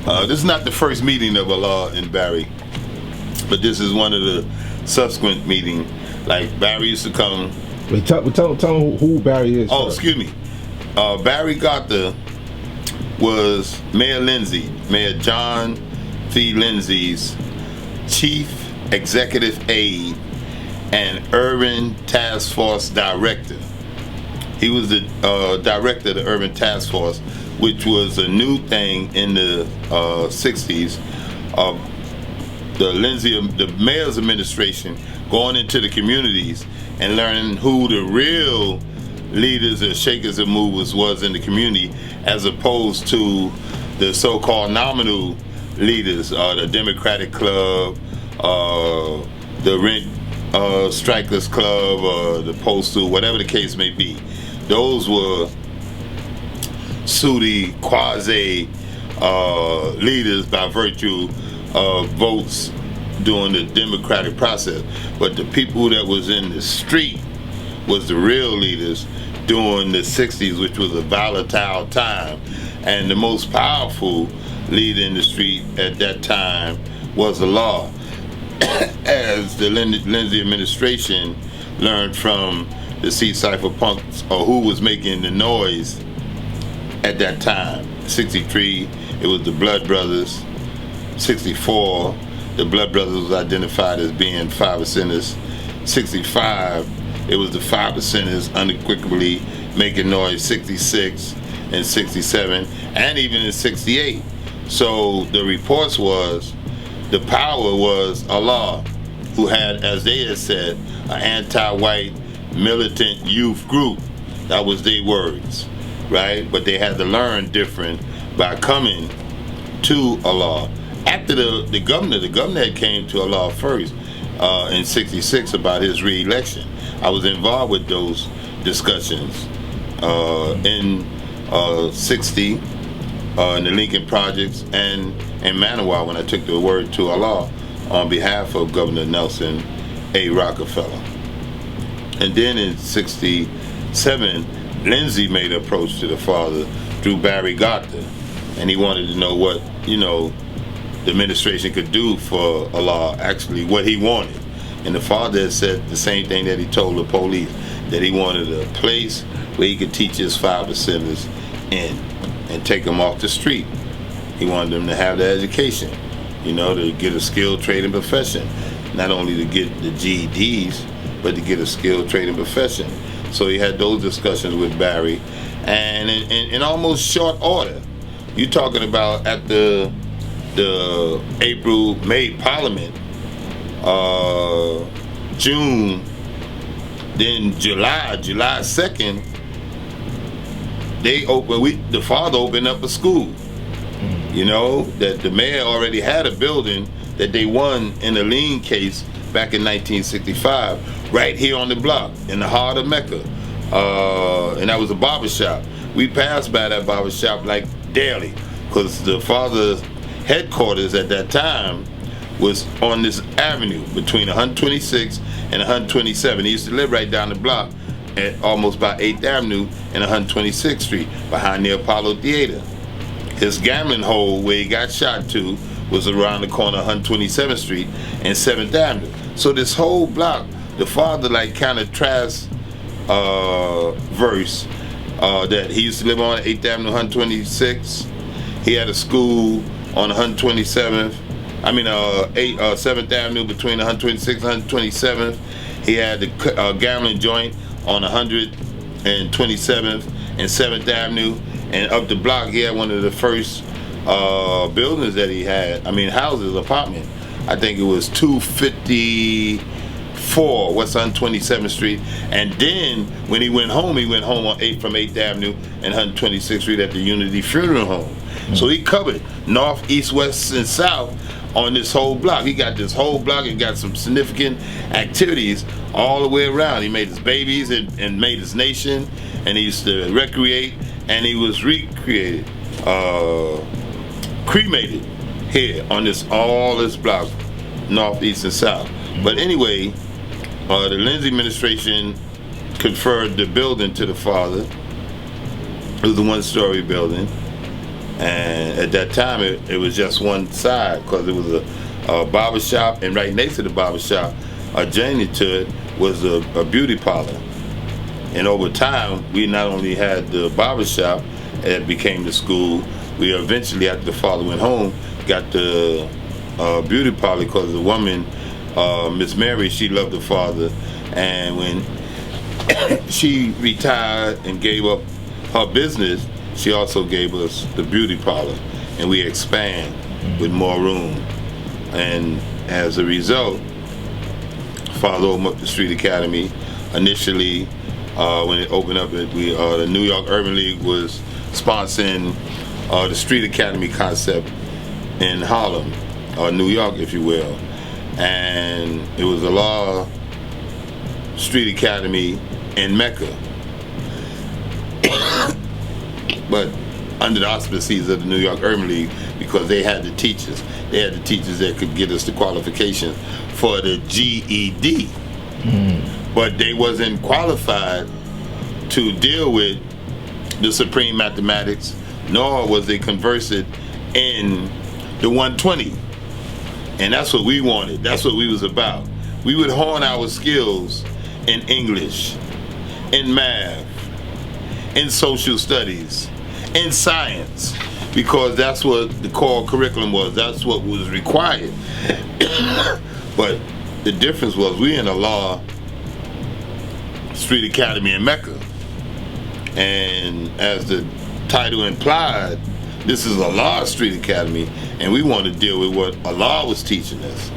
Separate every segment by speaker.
Speaker 1: This is not the first meeting of Allah and Barry, but this is one of the subsequent meetings. Like Barry used to come.
Speaker 2: Wait, tell them who Barry is.
Speaker 1: Oh,
Speaker 2: first.
Speaker 1: excuse me. Barry Gotha was Mayor John V. Lindsay's chief executive aide and urban task force director. He was the director of the urban task force, which was a new thing in the 60s. The mayor's administration going into the communities and learning who the real leaders and shakers and movers was in the community, as opposed to the so-called nominal leaders, the Democratic Club, the Rent Strikers Club, or the Postal, whatever the case may be. Those were pseudo quasi leaders by virtue of votes during the democratic process. But the people that was in the street was the real leaders during the 60s, which was a volatile time. And the most powerful leader in the street at that time was the law. As the Lindsay administration learned from the C cypherpunks, or who was making the noise at that time. 63, it was the Blood Brothers. 64, the Blood Brothers was identified as being 5%ers. 65, it was the 5%ers unequivocally making noise. 66 and 67, and even in 68. So the reports was the power was Allah, who had, as they had said, an anti-white militant youth group. That was their words, right? But they had to learn different by coming to Allah. After the governor had came to Allah first in 66 about his re-election. I was involved with those discussions in 60 in the Lincoln Projects and in Manawa when I took the word to Allah on behalf of Governor Nelson A. Rockefeller. And then in 67, Lindsay made an approach to the father through Barry Gotha, and he wanted to know what, the administration could do for Allah, actually what he wanted. And the father had said the same thing that he told the police, that he wanted a place where he could teach his 5%ers in and take them off the street. He wanted them to have the education, to get a skilled trading profession, not only to get the GEDs, but to get a skilled trading profession. So he had those discussions with Barry, and in almost short order, you're talking about at the April-May Parliament, June, then July 2nd, the father opened up a school. That the mayor already had a building that they won in a lien case back in 1965, right here on the block in the heart of Mecca. And that was a barbershop. We passed by that barbershop like daily, because the father's headquarters at that time was on this avenue between 126 and 127. He used to live right down the block at almost by 8th Avenue and 126th Street behind the Apollo Theater. His gambling hole where he got shot to was around the corner of 127th Street and 7th Avenue. So this whole block, the father kind of traverse that he used to live on 8th Avenue, 126. He had a school on 127th. 7th Avenue between 126th and 127th. He had the gambling joint on 127th and 7th Avenue. And up the block, he had one of the first buildings that he had. Houses, apartment. I think it was 254 West 127th Street. And then when he went home on from 8th Avenue and 126th Street at the Unity Funeral Home. So he covered north, east, west, and south on this whole block. He got this whole block and got some significant activities all the way around. He made his babies and made his nation, and he used to recreate, and he was cremated here on all this block, north, east, and south. But anyway, the Lindsay administration conferred the building to the father. It was a one-story building. And at that time, it was just one side because it was a barber shop, and right next to the barber shop, adjacent to it, was a beauty parlor. And over time, we not only had the barber shop, it became the school. We eventually, after the father went home, got the beauty parlor because the woman, Miss Mary, she loved the father, and when she retired and gave up her business, she also gave us the beauty parlor, and we expand with more room. And as a result, father opened up the Street Academy. Initially, when it opened up, the New York Urban League was sponsoring the Street Academy concept in Harlem, New York, if you will. And it was a law Street Academy in Mecca. But under the auspices of the New York Urban League, because they had the teachers. They had the teachers that could get us the qualifications for the GED. But they wasn't qualified to deal with the supreme mathematics, nor was they conversed in the 120. And that's what we wanted. That's what we was about. We would hone our skills in English, in math, in social studies, in science, because that's what the core curriculum was. That's what was required. But the difference was we in a law Street Academy in Mecca. And as the title implied, this is a law Street Academy, and we want to deal with what Allah was teaching us.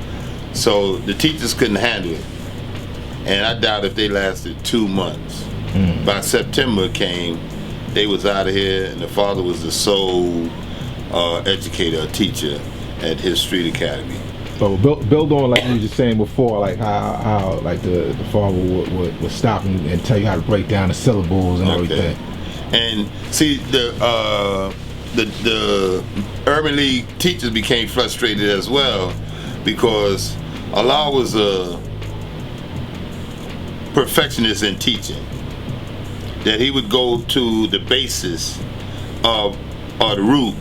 Speaker 1: So the teachers couldn't handle it. And I doubt if they lasted 2 months. By September came, they was out of here, and the father was the sole educator, teacher at his Street Academy.
Speaker 2: So build on, like you were just saying before, like how like the father would stop and tell you how to break down the syllables and everything.
Speaker 1: And see, the Urban League teachers became frustrated as well, because Allah was a perfectionist in teaching. That he would go to the basis of, or the root,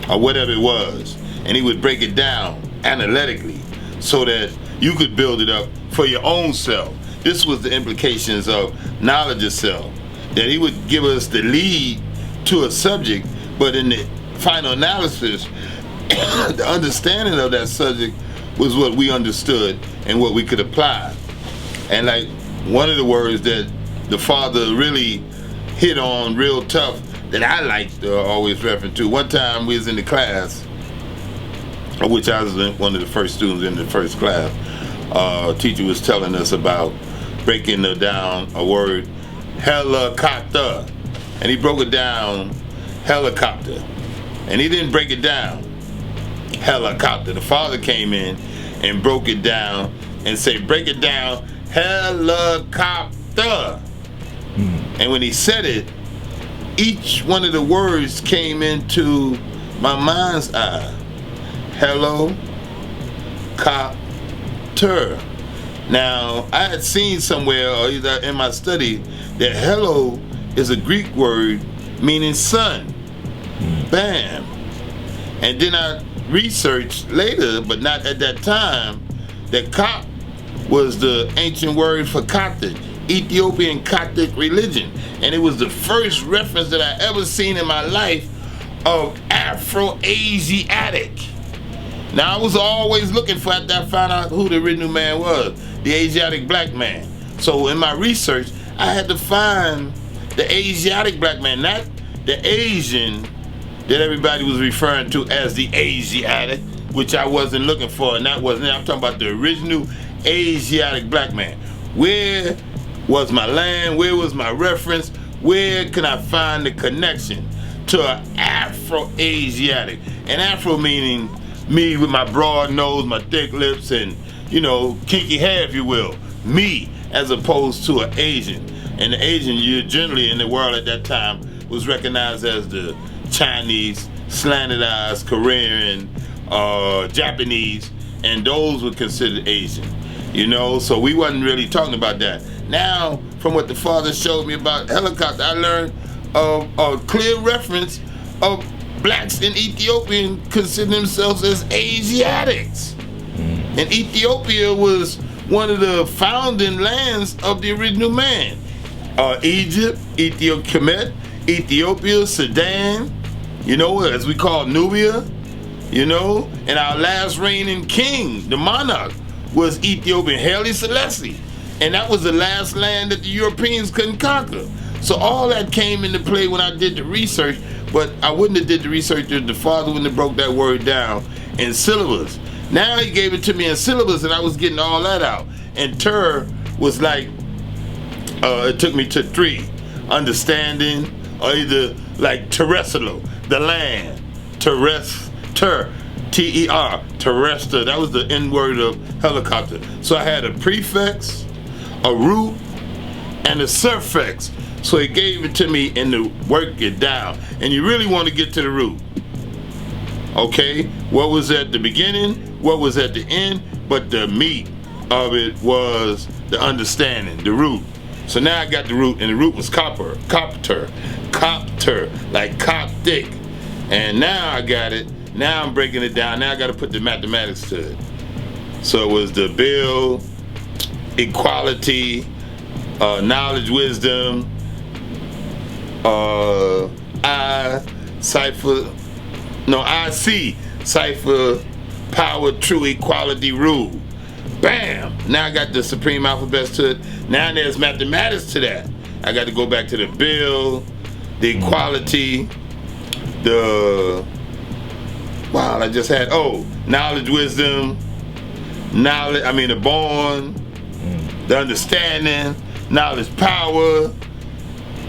Speaker 1: or whatever it was, and he would break it down analytically so that you could build it up for your own self. This was the implications of knowledge itself, that he would give us the lead to a subject, but in the final analysis, the understanding of that subject was what we understood and what we could apply. And like one of the words that the father really hit on real tough that I liked to always refer to. One time we was in the class, of which I was one of the first students in the first class. Teacher was telling us about breaking down a word, helicopter. And he broke it down, helicopter. And he didn't break it down, helicopter. The father came in and broke it down and said, break it down, helicopter. And when he said it, each one of the words came into my mind's eye. Hello, copter. Now, I had seen somewhere, or either in my study, that hello is a Greek word meaning sun. Bam. And then I researched later, but not at that time, that Cop was the ancient word for Coptic, Ethiopian Coptic religion. And it was the first reference that I ever seen in my life of Afro-Asiatic. Now, I was always looking for, after I found out who the original man was, the Asiatic black man. So in my research, I had to find the Asiatic black man, not the Asian that everybody was referring to as the Asiatic, which I wasn't looking for, and that wasn't it. I'm talking about the original Asiatic black man. Where was my land? Where was my reference? Where can I find the connection to an Afro-Asiatic? And Afro meaning me with my broad nose, my thick lips, and, you know, kinky hair, if you will. Me, as opposed to an Asian. And the Asian, you generally in the world at that time was recognized as the Chinese, slanted eyes, Korean, Japanese, and those were considered Asian. You know, so we wasn't really talking about that. Now, from what the father showed me about helicopter, I learned a clear reference of blacks in Ethiopia consider themselves as Asiatics. And Ethiopia was one of the founding lands of the original man. Egypt, Ethiopia, Sudan, as we call Nubia, and our last reigning king, the monarch, was Ethiopian, Haile Selassie. And that was the last land that the Europeans couldn't conquer. So all that came into play when I did the research, but I wouldn't have did the research if the father wouldn't have broke that word down in syllabus. Now he gave it to me in syllabus and I was getting all that out. And Ter was like, it took me to 3. Understanding, or either like terrestrial, the land, Ter, T-E-R, terrestrial, that was the N word of helicopter. So I had a prefix, a root, and a suffix. So he gave it to me and to work it down. And you really want to get to the root. Okay, what was at the beginning, what was at the end, but the meat of it was the understanding, the root. So now I got the root, and the root was copter, like Coptic. And now I got it. Now I'm breaking it down. Now I got to put the mathematics to it. So it was the bill, equality, knowledge, wisdom, I-C, cipher, power, true, equality, rule. Bam! Now I got the supreme alphabets to it. Now there's mathematics to that. I got to go back to the bill, the equality, I just had, knowledge, wisdom, the born, the understanding, knowledge, power,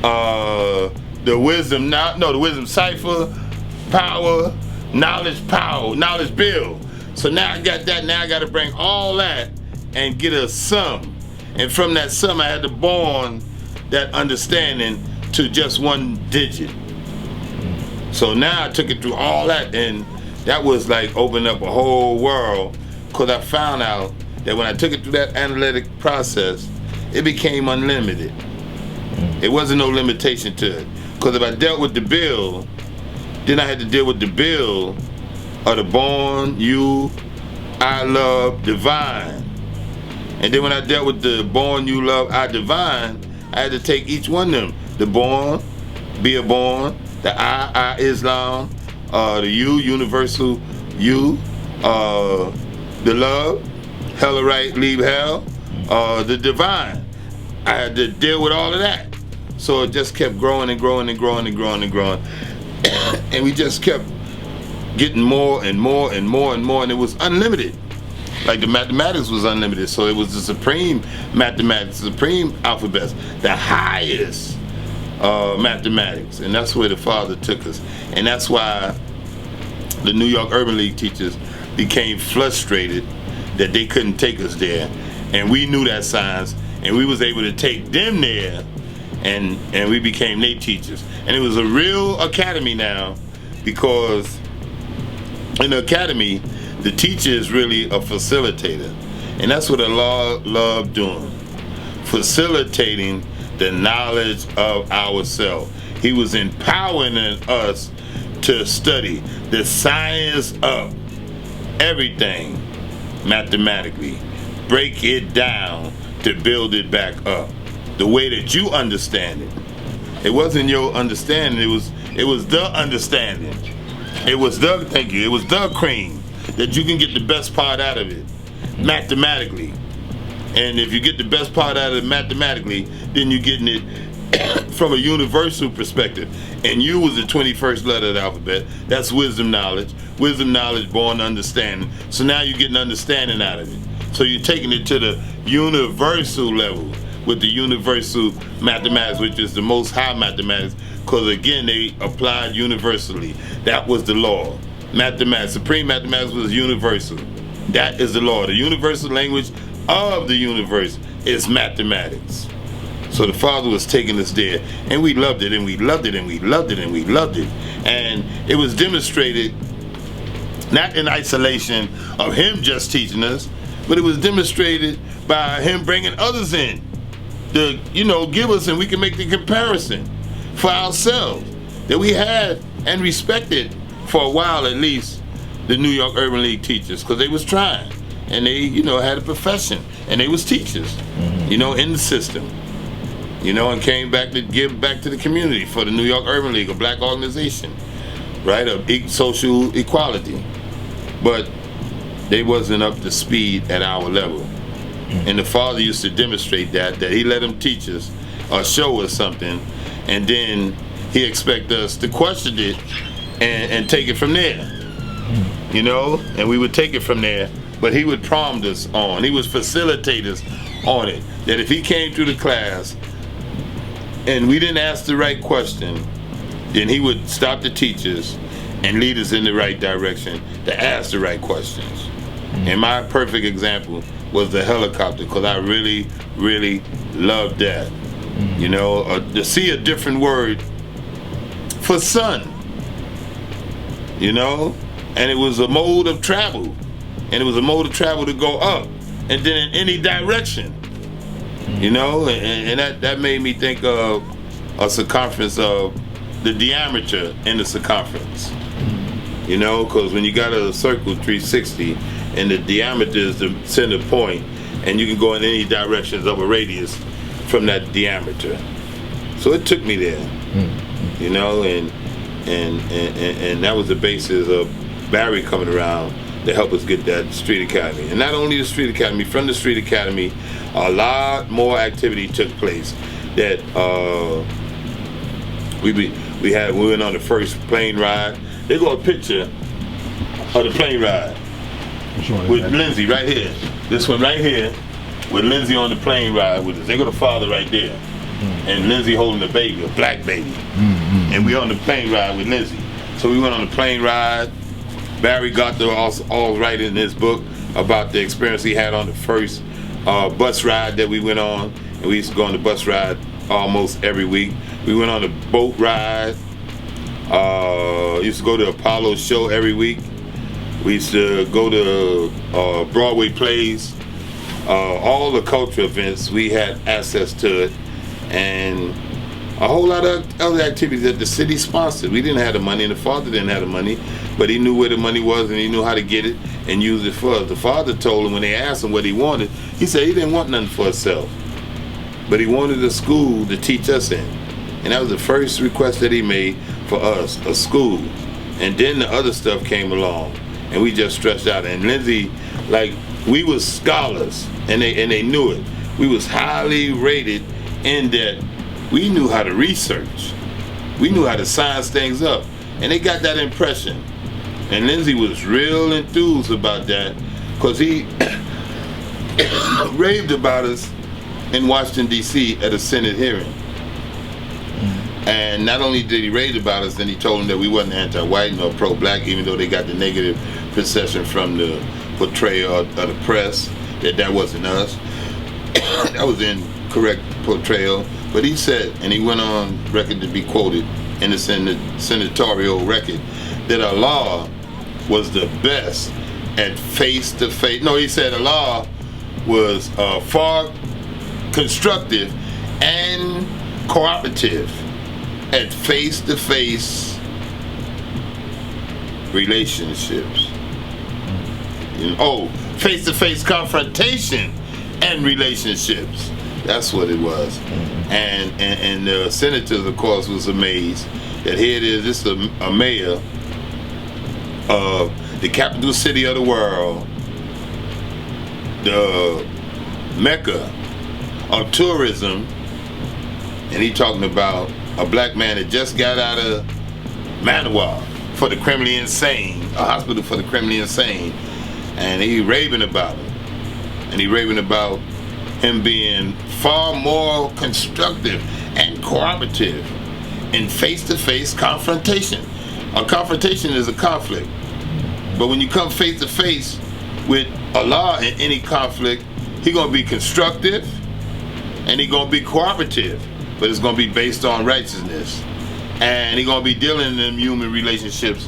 Speaker 1: the wisdom, the wisdom cipher, power, knowledge bill. So now I got that. Now I got to bring all that and get a sum. And from that sum, I had to bond that understanding to just one digit. So now I took it through all that, and that was like opening up a whole world, because I found out that when I took it through that analytic process, it became unlimited. It wasn't no limitation to it. Because if I dealt with the bill, then I had to deal with the bill of the born, you, I love, divine. And then when I dealt with the born, you, love, I, divine, I had to take each one of them. The born, be a born, the I, Islam, the you, universal you, the love, hell right, leave hell, the divine. I had to deal with all of that. So it just kept growing and growing and growing and growing and growing. And we just kept getting more and more and more and more, and it was unlimited. Like the mathematics was unlimited, so it was the supreme mathematics, supreme alphabets, the highest mathematics, and that's where the father took us. And that's why the New York Urban League teachers became frustrated that they couldn't take us there, and we knew that science, and we was able to take them there, and we became their teachers. And it was a real academy now, because in the academy, the teacher is really a facilitator. And that's what Allah loved doing. Facilitating the knowledge of ourselves. He was empowering us to study the science of everything mathematically. Break it down to build it back up. The way that you understand it. It wasn't your understanding, it was the understanding. It was the cream that you can get the best part out of it mathematically. And if you get the best part out of it mathematically, then you're getting it from a universal perspective. And you was the 21st letter of the alphabet. That's wisdom, knowledge, born understanding. So now you're getting understanding out of it. So you're taking it to the universal level with the universal mathematics, which is the most high mathematics, because again, they applied universally. That was the law. Mathematics, supreme mathematics was universal. That is the law. The universal language of the universe is mathematics. So the father was taking us there, and we loved it, and we loved it, and we loved it, and we loved it. And it was demonstrated not in isolation of him just teaching us, but it was demonstrated by him bringing others in to, give us, and we can make the comparison for ourselves, that we had and respected for a while at least, the New York Urban League teachers, because they was trying, and they, had a profession, and they was teachers, in the system, and came back to give back to the community for the New York Urban League, a black organization, right, of social equality, but they wasn't up to speed at our level. And the father used to demonstrate that he let them teach us or show us something, and then he expect us to question it and take it from there, and we would take it from there, but he would prompt us on, he would facilitate us on it, that if he came through the class and we didn't ask the right question, then he would stop the teachers and lead us in the right direction to ask the right questions. And my perfect example was the helicopter, because I really, really loved that. To see a different word for sun, and it was a mode of travel, and it was a mode of travel to go up, and then in any direction, and that made me think of a circumference of the diameter in the circumference, because when you got a circle 360, and the diameter is the center point, and you can go in any directions of a radius from that diameter. So it took me there, and that was the basis of Barry coming around to help us get that Street Academy. And not only the Street Academy, from the Street Academy, a lot more activity took place. That we went on the first plane ride. They got a picture of the plane ride with Lindsay right here. This one right here, with Lindsay on the plane ride with us. They got the father right there, and Lindsay holding the baby, a black baby, and we on the plane ride with Lindsay. So we went on the plane ride. Barry got all right in his book about the experience he had on the first bus ride that we went on, and we used to go on the bus ride almost every week. We went on a boat ride. Used to go to Apollo show every week. We used to go to Broadway plays, all the cultural events. We had access to it, and a whole lot of other activities that the city sponsored. We didn't have the money, and the father didn't have the money, but he knew where the money was, and he knew how to get it and use it for us. The father told him when they asked him what he wanted, he said he didn't want nothing for himself, but he wanted a school to teach us in. And that was the first request that he made for us, a school. And then the other stuff came along, and we just stretched out. And Lindsay, we was scholars, and they knew it. We was highly rated in that we knew how to research. We knew how to science things up. And they got that impression. And Lindsay was real enthused about that, because he raved about us in Washington, D.C. at a Senate hearing. And not only did he rave about us, then he told them that we wasn't anti-white nor pro-black, even though they got the negative perception from the portrayal of the press that wasn't us. That was the incorrect portrayal. But he said, and he went on record to be quoted in the senatorial record, that Allah was the best at face-to-face. No, he said Allah was far constructive and cooperative at face-to-face relationships. Face-to-face confrontation and relationships. That's what it was. And the senators, of course, was amazed that here it is, this is a mayor of the capital city of the world, the Mecca of tourism, and he talking about a black man that just got out of Manawa for the criminally insane, a hospital for the criminally insane, and he raving about him. And he raving about him being far more constructive and cooperative in face-to-face confrontation. A confrontation is a conflict, but when you come face-to-face with Allah in any conflict, He gonna be constructive and He gonna be cooperative, but it's gonna be based on righteousness, and He gonna be dealing in them human relationships,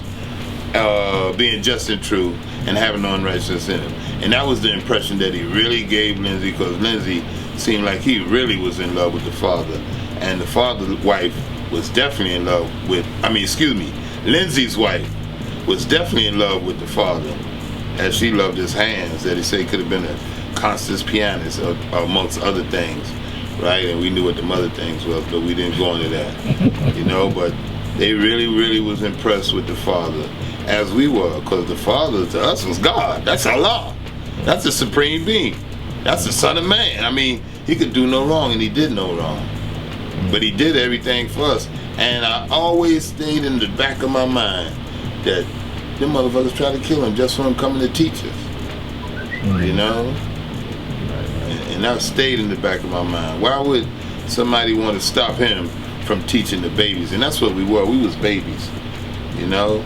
Speaker 1: being just and true and having no unrighteousness in Him. And that was the impression that He really gave Lindsay, because Lindsay seemed like he really was in love with the father, and the father's wife was definitely in love with, Lindsay's wife was definitely in love with the father, as she loved his hands, that he said could have been a concert pianist, amongst other things, right? And we knew what the mother things was, but we didn't go into that, you know. But they really, really was impressed with the father, as we were, because the father to us was God. That's Allah. That's the supreme being. That's the son of man. I mean, he could do no wrong, and he did no wrong. But he did everything for us. And I always stayed in the back of my mind that them motherfuckers tried to kill him just for him coming to teach us. You know? And that stayed in the back of my mind. Why would somebody want to stop him from teaching the babies? And that's what we were. We was babies, you know?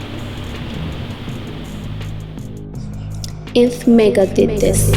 Speaker 3: If Mecca did this,